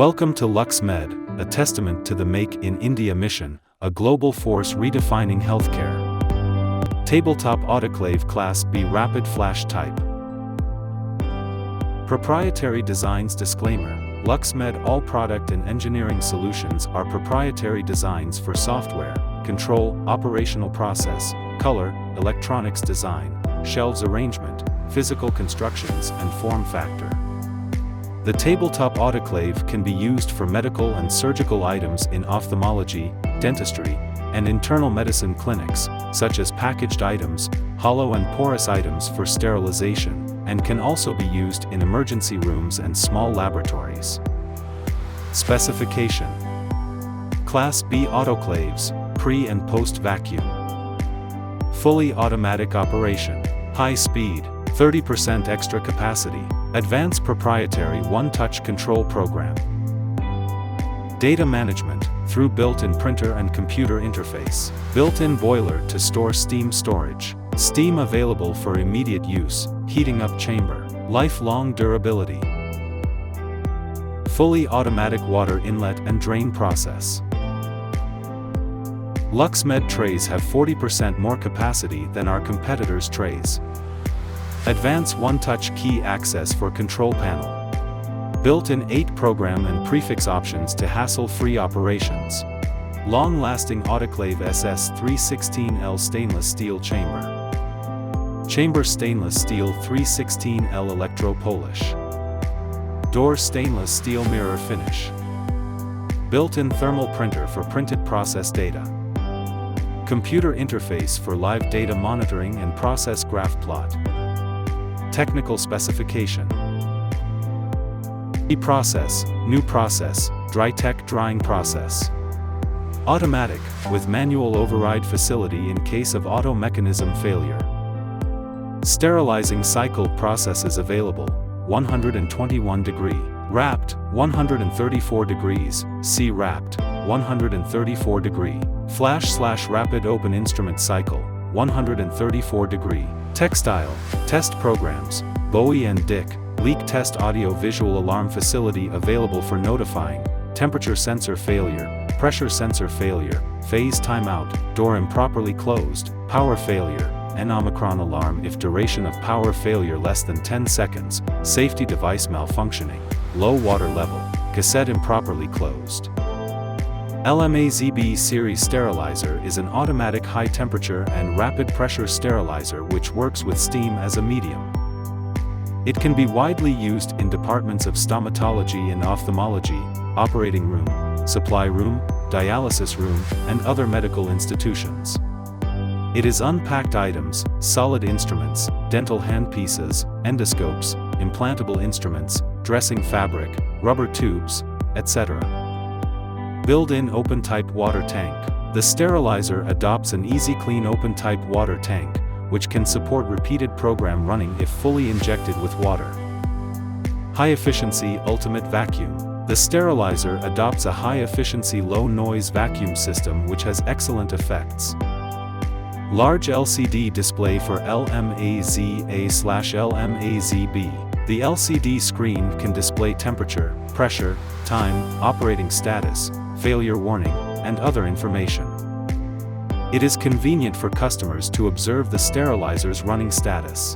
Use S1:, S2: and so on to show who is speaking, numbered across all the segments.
S1: Welcome to LuxMed, a testament to the Make in India mission, a global force redefining healthcare. Tabletop Autoclave Class B Rapid Flash Type. Proprietary Designs Disclaimer: LuxMed all product and engineering solutions are proprietary designs for software, control, operational process, color, electronics design, shelves arrangement, physical constructions and form factor. The tabletop autoclave can be used for medical and surgical items in ophthalmology, dentistry, and internal medicine clinics, such as packaged items, hollow and porous items for sterilization, and can also be used in emergency rooms and small laboratories. Specification: Class B autoclaves, pre- and post-vacuum. Fully automatic operation, high speed, 30% extra capacity, advanced proprietary one-touch control program. Data management, Thru Built in printer and computer interface. Built-in boiler to store steam storage. Steam available for immediate use, heating up chamber. Lifelong durability. Fully automatic water inlet and drain process. LuxMed trays have 40% more capacity than our competitors' trays. Advanced one-touch key access for control panel. Built-in 8 program and prefix options to hassle-free operations. Long-lasting autoclave SS316L stainless steel chamber. Chamber stainless steel 316L electro-polish. Door stainless steel mirror finish. Built-in thermal printer for printed process data. Computer interface for live data monitoring and process graph plot. Technical specification: E-process, new process, Dri-Tec drying process. Automatic, with manual override facility in case of auto mechanism failure. Sterilizing cycle processes available, 121 degree. Wrapped, 134 degrees, C-wrapped, 134 degree. Flash/rapid open instrument cycle, 134 degree. Textile, test programs, Bowie and Dick, leak test audio-visual alarm facility available for notifying, temperature sensor failure, pressure sensor failure, phase timeout, door improperly closed, power failure, and Omicron alarm if duration of power failure less than 10 seconds, safety device malfunctioning, low water level, cassette improperly closed. LuxMed series sterilizer is an automatic high-temperature and rapid-pressure sterilizer which works with steam as a medium. It can be widely used in departments of stomatology and ophthalmology, operating room, supply room, dialysis room, and other medical institutions. It is unpacked items, solid instruments, dental handpieces, endoscopes, implantable instruments, dressing fabric, rubber tubes, etc. Built-in open-type water tank. The sterilizer adopts an easy-clean open-type water tank, which can support repeated program running if fully injected with water. High-efficiency ultimate vacuum. The sterilizer adopts a high-efficiency low-noise vacuum system which has excellent effects. Large LCD display for LMAZA/LMAZB. The LCD screen can display temperature, pressure, time, operating status, failure warning, and other information. It is convenient for customers to observe the sterilizer's running status.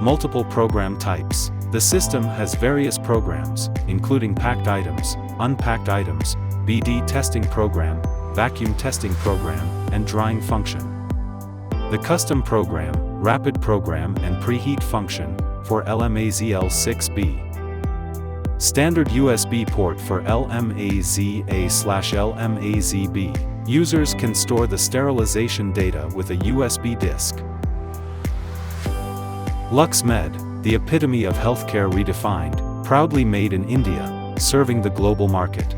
S1: Multiple program types. The system has various programs, including packed items, unpacked items, BD testing program, vacuum testing program, and drying function. The custom program, rapid program and preheat function, for LMAZL6B. Standard USB port for LMAZA/LMAZB. Users can store the sterilization data with a USB disk. LuxMed, the epitome of healthcare redefined, proudly made in India, serving the global market.